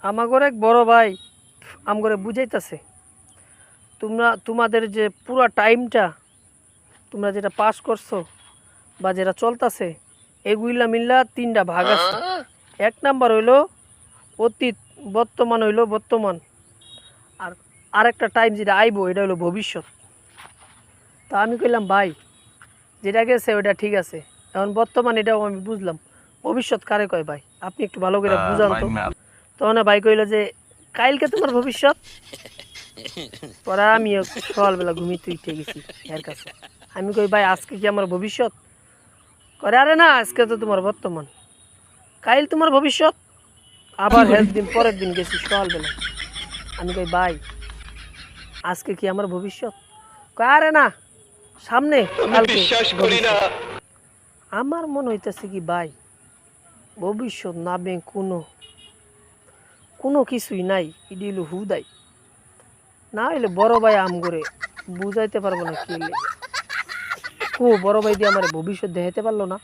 আমাগর এক বড় ভাই আমগরে বুঝাইতেছে তোমাদের যে পুরো টাইমটা তোমরা যেটা পাস করছো বা যেটা চলতেছে এগুলা মিল্লা তিনটা ভাগ আছে। এক নাম্বার হইলো অতীত, বর্তমান হইলো বর্তমান, আর আরেকটা টাইম যেটা আইবো এটা হইলো ভবিষ্যৎ। তা আমি কইলাম ভাই যেটা গেছে ওইটা ঠিক আছে, এখন বর্তমান এটাও আমি বুঝলাম, ভবিষ্যৎ কারে কয় ভাই আপনি একটু ভালো করে বুঝান তো। তখন ভাই কইলো যে কালকে তোমার ভবিষ্যৎ। পরে আমি সকালবেলা ঘুমিতে উঠে গেছি এর কাছে। আমি কই ভাই আজকে কি আমার ভবিষ্যৎ? করে আরে না, আজকে তো তোমার বর্তমান, কাইল তোমার ভবিষ্যৎ। আবার হেল্প দিন পরের দিন গেছি সকালবেলা। আমি কই ভাই আজকে কি আমার ভবিষ্যৎ? কয় আরে না, সামনে কালকে ভবিষ্যৎ। আমার মনে হইতেছে কি ভাই ভবিষ্যৎ নামে কোনো কিছুই নাই, এটি হইলো হুদাই। না হইলে বড় ভাই আম করে বুঝাইতে পারবো না কি হইলে। ও বড় ভাই দিয়ে আমার ভবিষ্যৎ দেখাইতে পারলো না।